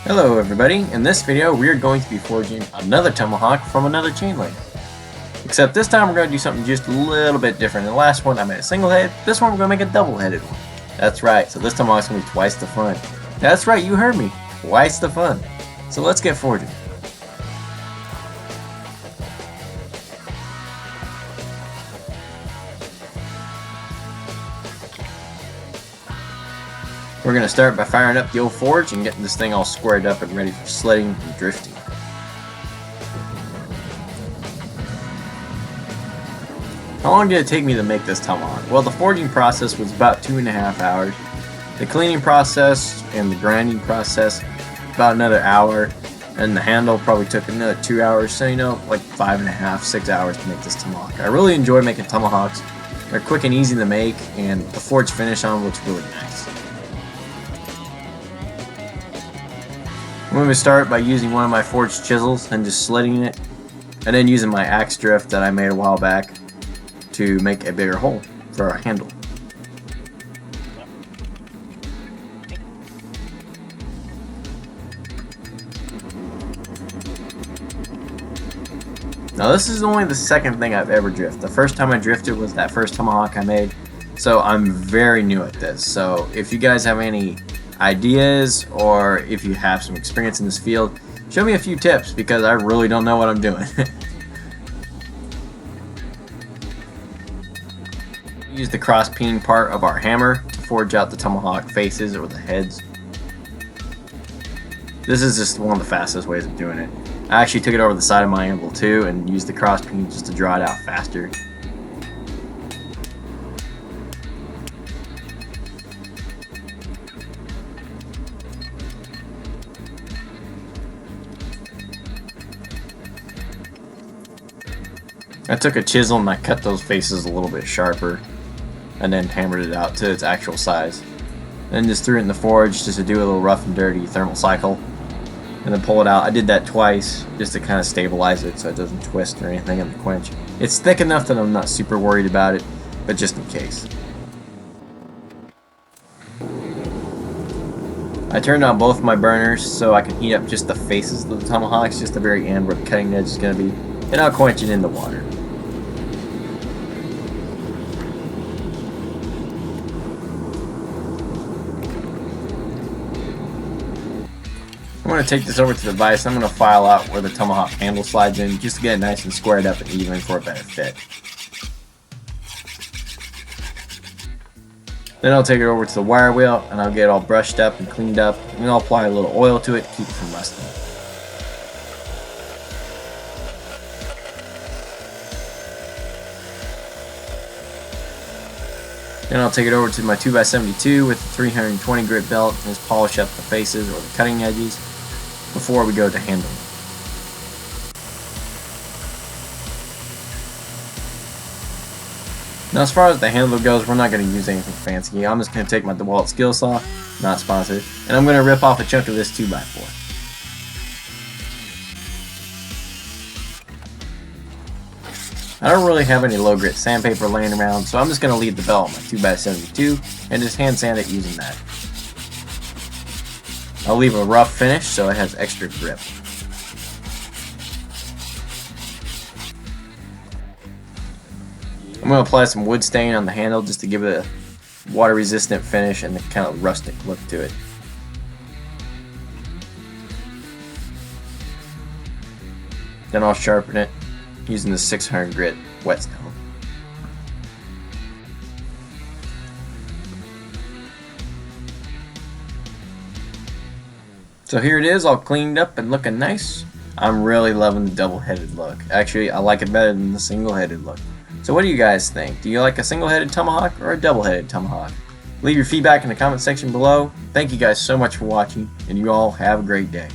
Hello everybody, in this video we are going to be forging another tomahawk from another chain link. Except this time we're going to do something just a little bit different. In the last one I made a single head, this one we're going to make a double headed one. That's right, so this tomahawk's going to be twice the fun. That's right, you heard me, twice the fun. So let's get forging. We're going to start by firing up the old forge and getting this thing all squared up and ready for slitting and drifting. How long did it take me to make this tomahawk? Well, the forging process was about 2.5 hours. The cleaning process and the grinding process, about another hour. And the handle probably took another 2 hours, so like 5.5, 6 hours to make this tomahawk. I really enjoy making tomahawks. They're quick and easy to make, and the forge finish on them looks really nice. I'm going to start by using one of my forged chisels and just slitting it, and then using my axe drift that I made a while back to make a bigger hole for our handle. Now this is only the second thing I've ever drifted. The first time I drifted was that first tomahawk I made, so I'm very new at this. So if you guys have any ideas, or if you have some experience in this field, show me a few tips, because I really don't know what I'm doing. Use the cross peen part of our hammer to forge out the tomahawk faces or the heads. This is just one of the fastest ways of doing it. I actually took it over the side of my anvil too and used the cross peen just to draw it out faster. I took a chisel and I cut those faces a little bit sharper and then hammered it out to its actual size. Then just threw it in the forge just to do a little rough and dirty thermal cycle and then pull it out. I did that twice just to kind of stabilize it so it doesn't twist or anything in the quench. It's thick enough that I'm not super worried about it, but just in case. I turned on both my burners so I can heat up just the faces of the tomahawks, just the very end where the cutting edge is going to be, and I'll quench it in the water. I'm going to take this over to the vise. I'm going to file out where the tomahawk handle slides in just to get it nice and squared up and even for a better fit. Then I'll take it over to the wire wheel and I'll get it all brushed up and cleaned up, and I'll apply a little oil to it to keep it from rusting. Then I'll take it over to my 2x72 with the 320 grit belt and just polish up the faces or the cutting edges before we go to handling. Now as far as the handle goes, we're not going to use anything fancy. I'm just going to take my DeWalt skill saw, not sponsored, and I'm going to rip off a chunk of this 2x4. I don't really have any low grit sandpaper laying around, so I'm just going to leave the belt on my 2x72 and just hand sand it using that. I'll leave a rough finish so it has extra grip. I'm going to apply some wood stain on the handle just to give it a water resistant finish and a kind of rustic look to it. Then I'll sharpen it using the 600 grit whetstone. So here it is, all cleaned up and looking nice. I'm really loving the double-headed look. Actually, I like it better than the single-headed look. So what do you guys think? Do you like a single-headed tomahawk or a double-headed tomahawk? Leave your feedback in the comment section below. Thank you guys so much for watching, and you all have a great day.